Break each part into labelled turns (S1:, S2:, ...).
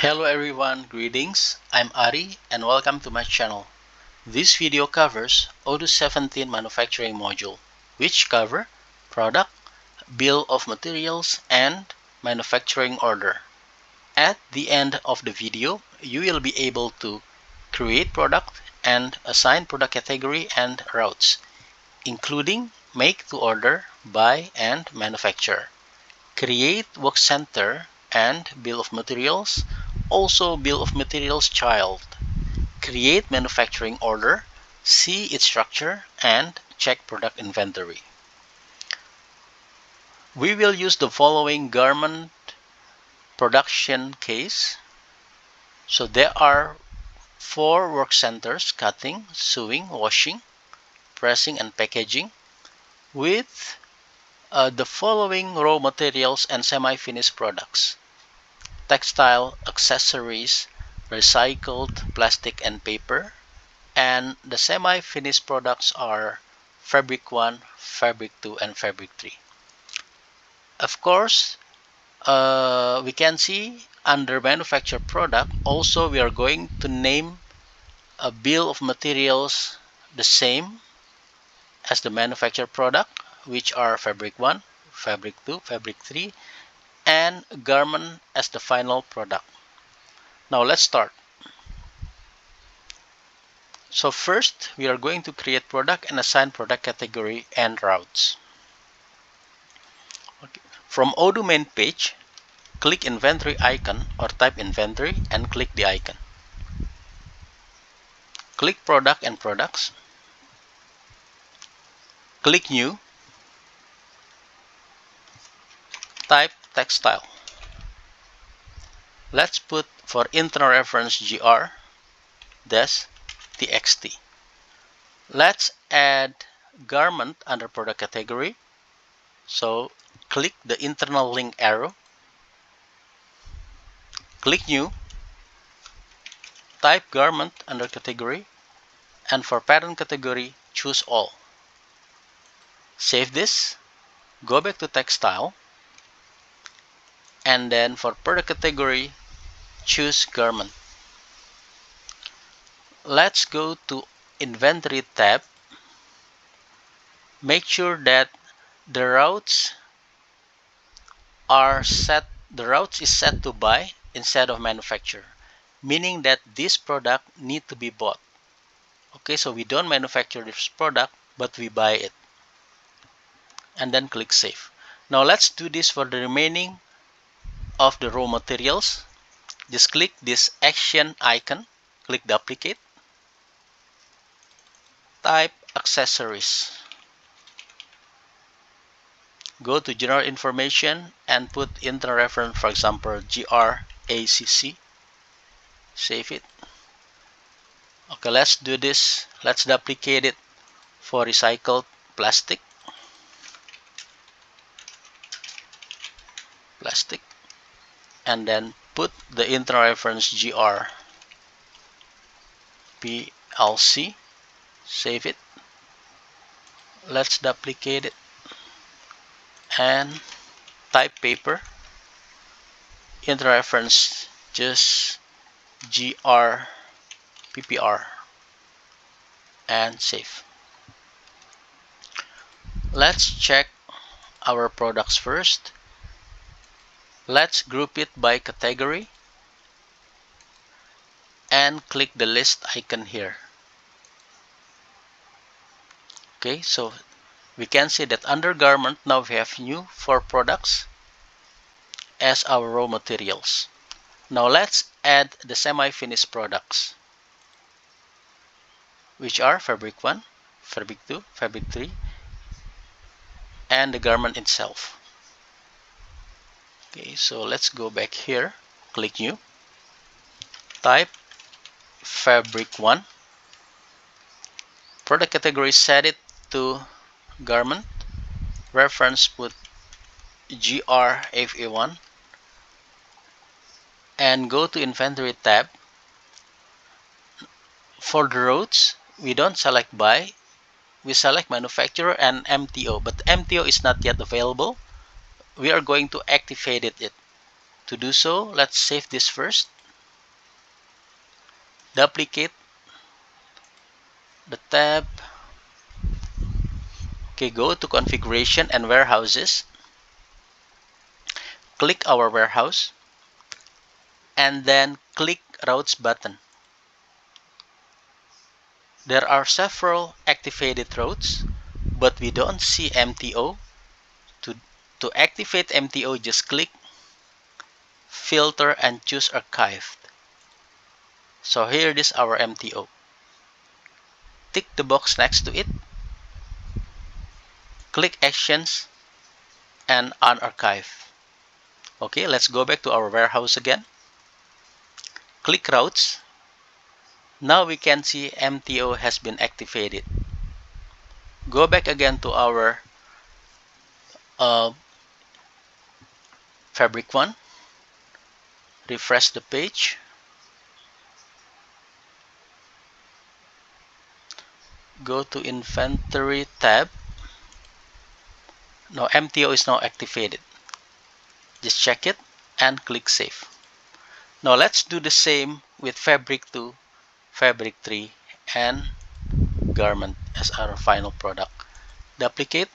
S1: Hello everyone, greetings. I'm Ari and welcome to my channel. This video covers Odoo 17 manufacturing module, which cover product, bill of materials, and manufacturing order. At the end of the video, you will be able to create product and assign product category and routes, including make to order, buy, and manufacture. Create work center and bill of materials, also bill of materials child. Create manufacturing order, see its structure, and check product inventory. We will use the following garment production case. So there are 4 work centers: cutting, sewing, washing, pressing, and packaging, with the following raw materials and semi-finished products: textile, accessories, recycled plastic and paper, and the semi-finished products are fabric 1, fabric 2, and fabric 3. Of course, we can see under manufactured product also we are going to name a bill of materials the same as the manufactured product, which are fabric 1, fabric 2, fabric 3, and garment as the final product. Now let's start. So first, we are going to create product and assign product category and routes. Okay. From Odoo main page, click inventory icon or type inventory and click the icon. Click product and products. Click new. Type textile. Let's put for internal reference gr txt. Let's add garment under product category. So click the internal link arrow. Click new. Type garment under category, and for pattern category, choose all. Save this. Go back to textile, and then for product category, choose garment. Let's go to inventory tab. Make sure that the routes is set to buy instead of manufacture, meaning that this product need to be bought. Okay, so we don't manufacture this product, but we buy it. And then click save. Now let's do this for the remaining of the raw materials. Just click this action icon, click duplicate, type accessories. Go to general information and put internal reference, for example, GRACC. Save it. Okay, let's do this. Let's duplicate it for recycled plastic. And then put the internal reference GR PLC. Save it. Let's duplicate it and type paper. Internal reference just GR PPR and save. Let's check our products first. Let's group it by category and click the list icon here. Okay, so we can see that under garment now we have new 4 products as our raw materials. Now let's add the semi-finished products, which are fabric 1, fabric 2, fabric 3, and the garment itself. Okay, so let's go back here, click new, type fabric 1, product category, set it to garment, reference put GRFA1, and go to inventory tab. For the routes, we don't select buy, we select manufacturer and MTO, but MTO is not yet available. We are going to activate it. To do so, let's save this first. duplicate the tab. Okay, go to configuration and warehouses, click our warehouse, and then click routes button. There are several activated routes, but we don't see MTO. To activate MTO, just click filter and choose archived. So here it is, our MTO. Tick the box next to it, click actions and unarchive. Okay, let's go back to our warehouse again. Click routes. Now we can see MTO has been activated. Go back again to our fabric one. Refresh the page. Go to inventory tab. Now MTO is now activated. Just check it and click save. Now let's do the same with fabric 2, fabric 3 and garment as our final product. Duplicate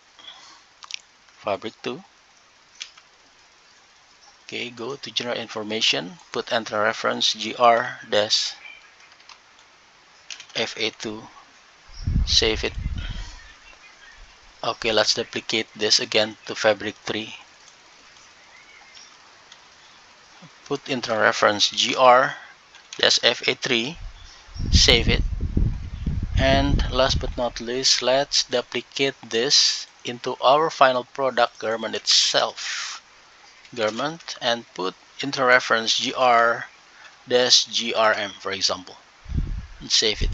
S1: fabric 2. Okay, go to general information, put enter reference gr-fa2, save it. Okay, let's duplicate this again to fabric 3. Put enter reference gr-fa3, save it. And last but not least, let's duplicate this into our final product garment itself. Garment, and put enter reference gr-grm, for example, and save it.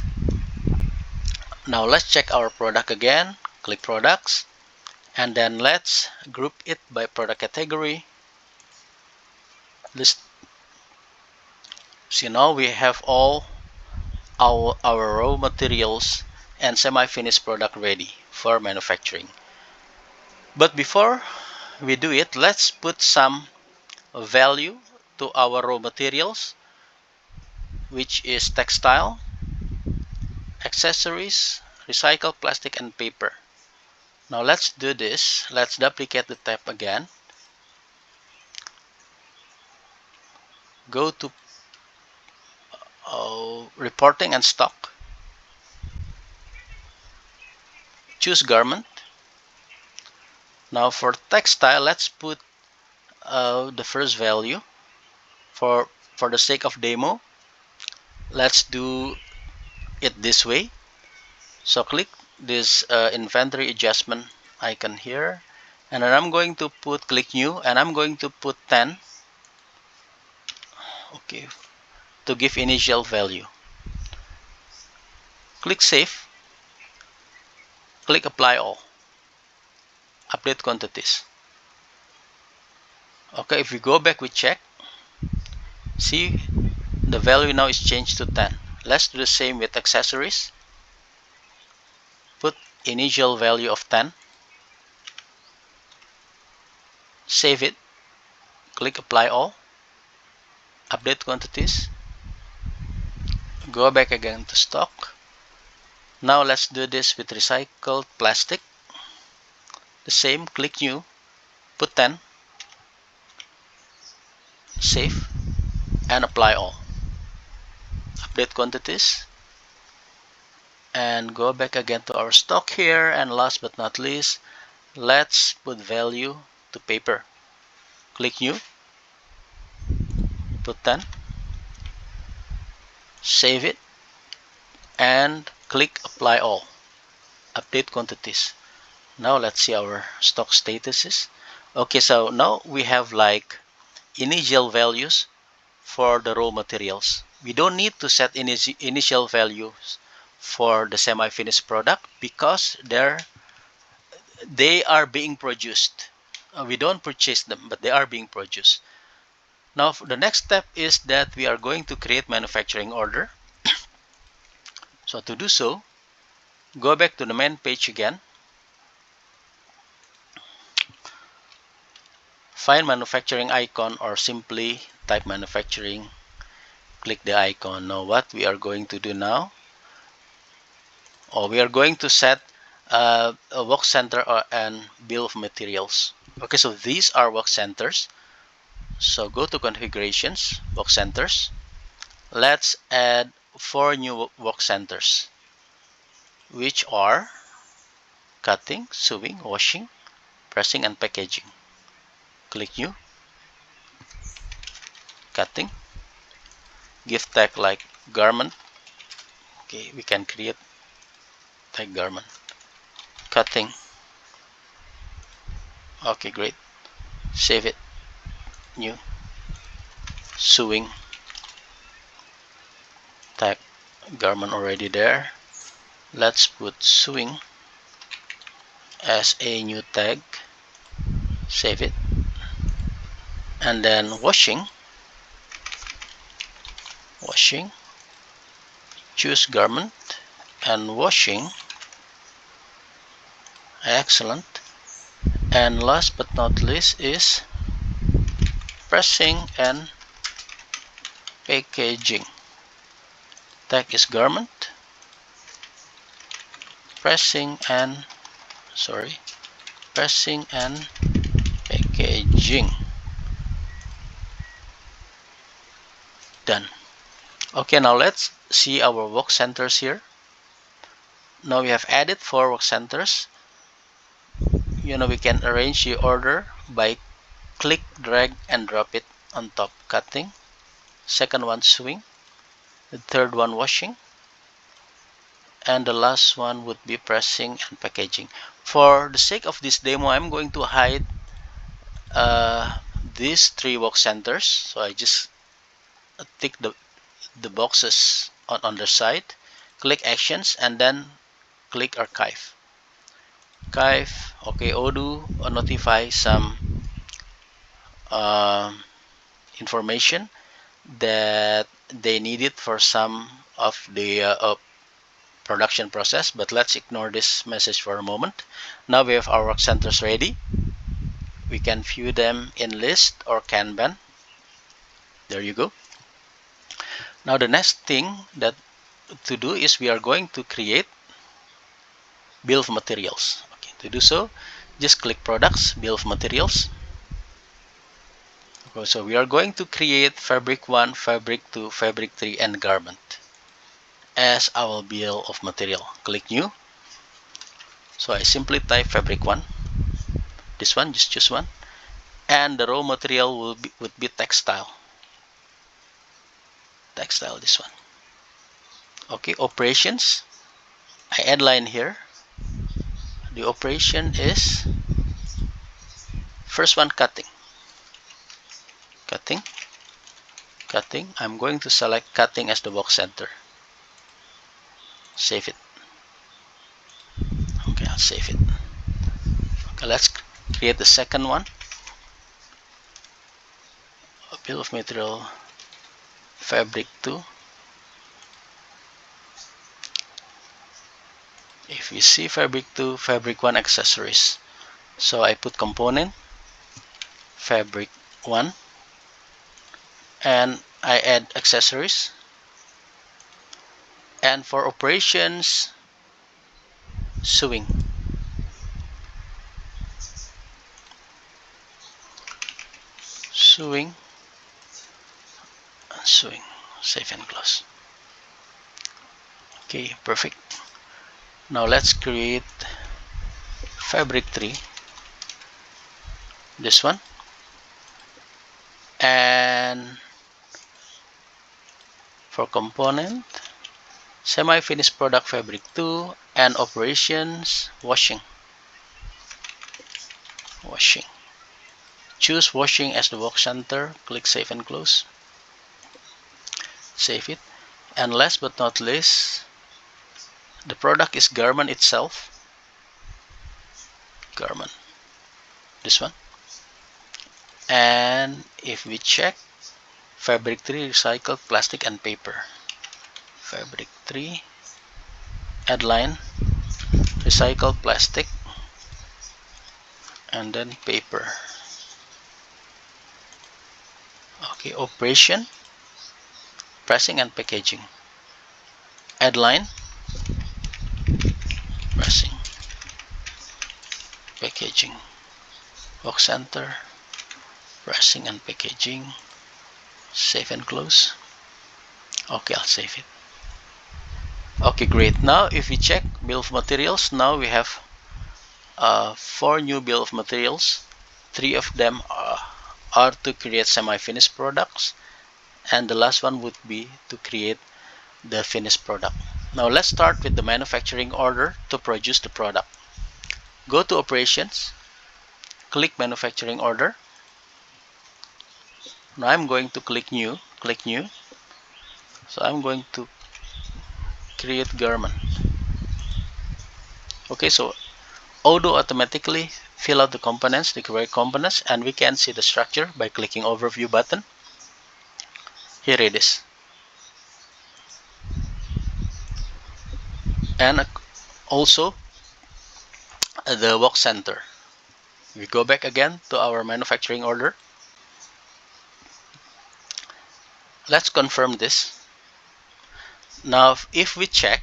S1: Now let's check our product again. Click products, and then let's group it by product category. List. So now we have all our raw materials and semi-finished product ready for manufacturing. But before we do it, let's put some value to our raw materials, which is textile, accessories, recycled plastic, and paper. Now let's do this. Let's duplicate the tab again. Go to reporting and stock. Choose garment. Now for textile, let's put the first value for the sake of demo. Let's do it this way. So click this inventory adjustment icon here, and then I'm going to click new, and I'm going to put 10. Okay, to give initial value. Click save. Click apply all. Update quantities. Okay, if we go back, we check. See, the value now is changed to 10. Let's do the same with accessories. Put initial value of 10. Save it. Click apply all. Update quantities. Go back again to stock. Now let's do this with recycled plastic. The same, click new, put 10, save, and apply all. Update quantities, and go back again to our stock here, and last but not least, let's put value to paper. Click new, put 10, save it, and click apply all. Update quantities. Now let's see our stock statuses. Okay, so now we have like initial values for the raw materials. We don't need to set initial values for the semi-finished product because they are being produced. We don't purchase them, but they are being produced. Now the next step is that we are going to create manufacturing order. So to do so, go back to the main page again. Find manufacturing icon or simply type manufacturing click the icon. Now what we are going to do now, we are going to set a work center and bill of materials. Okay, so these are work centers. So go to configurations, work centers. Let's add 4 new work centers, which are cutting, sewing, washing, pressing, and packaging. Click new, cutting, give tag like garment. Okay, we can create tag garment. Cutting. Okay, great. Save it. New. Sewing. Tag garment already there. Let's put sewing as a new tag. Save it. And then washing. Washing. Choose garment and washing. Excellent. And last but not least is pressing and packaging. Tag is garment, pressing and packaging. Done. Okay, now let's see our work centers here. Now we have added 4 work centers. We can arrange the order by click, drag, and drop it on top. Cutting, second one sewing, the third one washing, and the last one would be pressing and packaging. For the sake of this demo, I'm going to hide these 3 work centers. So I just tick the boxes on the side, click actions, and then click archive. Okay, Odoo notify some information that they need it for some of the production process, but let's ignore this message for a moment. Now we have our work centers ready. We can view them in list or Kanban. There you go. Now the next thing that to do is we are going to create bill of materials. Okay, to do so, just click products, bill of materials. Okay, so we are going to create fabric 1, fabric 2, fabric 3, and garment as our bill of material. Click new. So I simply type fabric 1. This one, just choose one. And the raw material would be textile. Textile, this one. Okay, operations. I add line here. The operation is first one, cutting. Cutting. Cutting. I'm going to select cutting as the work center. Save it. Okay, I'll save it. Okay, let's create the second one. A bill of material fabric 2. If you see fabric 2, fabric 1 accessories. So I put component fabric 1 and I add accessories. And for operations, sewing. Sewing. Sewing. Save and close. Okay, perfect. Now let's create fabric 3. This one. And for component, semi-finished product fabric 2 and operations, washing. Washing. Choose washing as the work center. Click save and close. Save it. And last but not least, the product is garment itself. Garment. This one. And if we check, fabric 3 recycled plastic and paper. Fabric 3, add line, recycled plastic, and then paper. Okay, operation, pressing and packaging. Add line, pressing, packaging. Work center, pressing and packaging. Save and close. Okay, I'll save it. Okay, great. Now if we check bill of materials, now we have 4 new bill of materials. 3 of them are to create semi-finished products, and the last one would be to create the finished product. Now let's start with the manufacturing order to produce the product. Go to operations, click manufacturing order. Now I'm going to click new. So I'm going to create garment. Okay, so Odoo automatically fill out the components, the correct components, and we can see the structure by clicking overview button. Here it is. And also the work center. We go back again to our manufacturing order. Let's confirm this. Now if we check,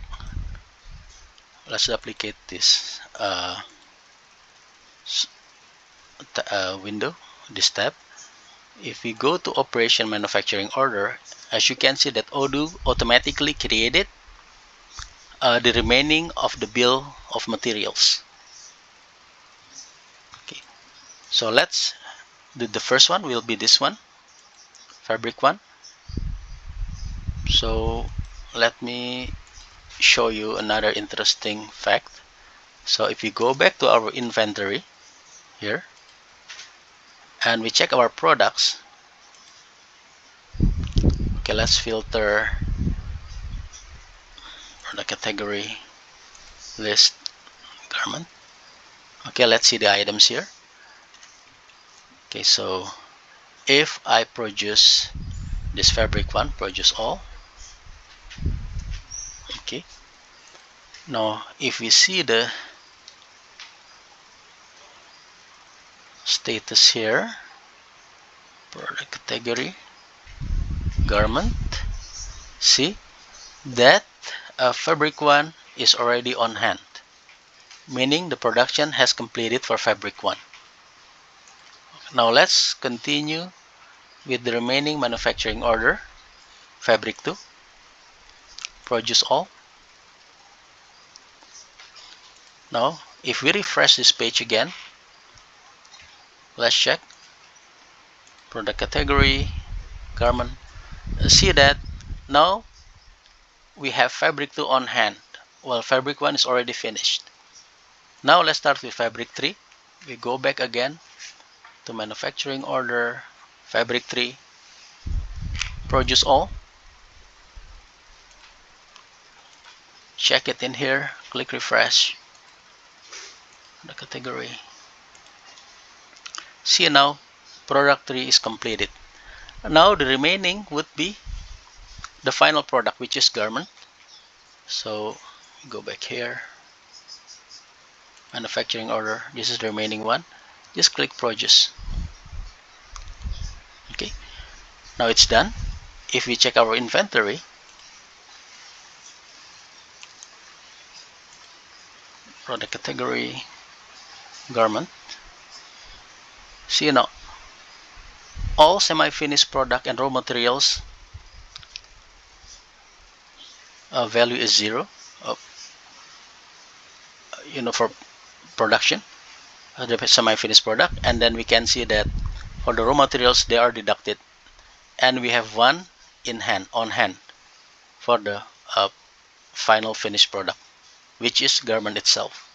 S1: let's duplicate this window, this tab. If we go to operation manufacturing order, as you can see that Odoo automatically created the remaining of the bill of materials. Okay, so let's do the first one. Will be this one, fabric one. So let me show you another interesting fact. So if we go back to our inventory here and we check our products, okay, let's filter the category list garment. Okay, let's see the items here. Okay, so if I produce this fabric one, produce all. Okay, now if we see the status here, product category garment, see that fabric one is already on hand, meaning the production has completed for fabric one. Now let's continue with the remaining manufacturing order. Fabric 2, produce all. Now if we refresh this page again, let's check product category garment. See that now we have fabric 2 on hand while fabric 1 is already finished. Now let's start with fabric 3. We go back again to manufacturing order, fabric 3, produce all. Check it in here, click refresh the category. See now product 3 is completed. Now the remaining would be the final product, which is garment. So go back here, manufacturing order, this is the remaining one. Just click produce. Okay, now it's done. If we check our inventory, product category garment, see now all semi-finished product and raw materials value is 0, for production, the semi-finished product, and then we can see that for the raw materials they are deducted, and we have one on hand for the final finished product, which is garment itself.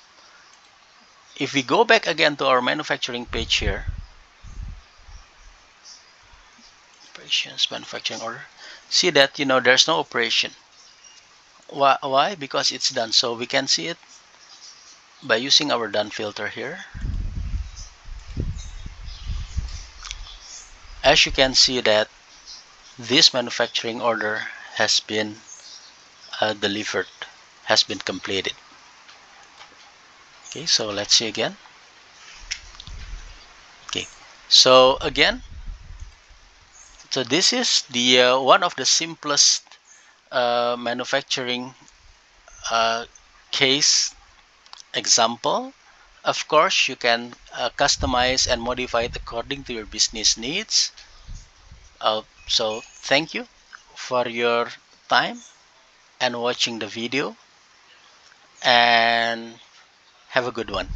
S1: If we go back again to our manufacturing page here, operations, manufacturing order, see that there's no operation. Why? Because it's done. So we can see it by using our done filter here. As you can see that this manufacturing order has been delivered, has been completed. Okay, so let's see again. Okay, so again, So this is the one of the simplest manufacturing case example. Of course, you can customize and modify it according to your business needs. So thank you for your time and watching the video, and have a good one.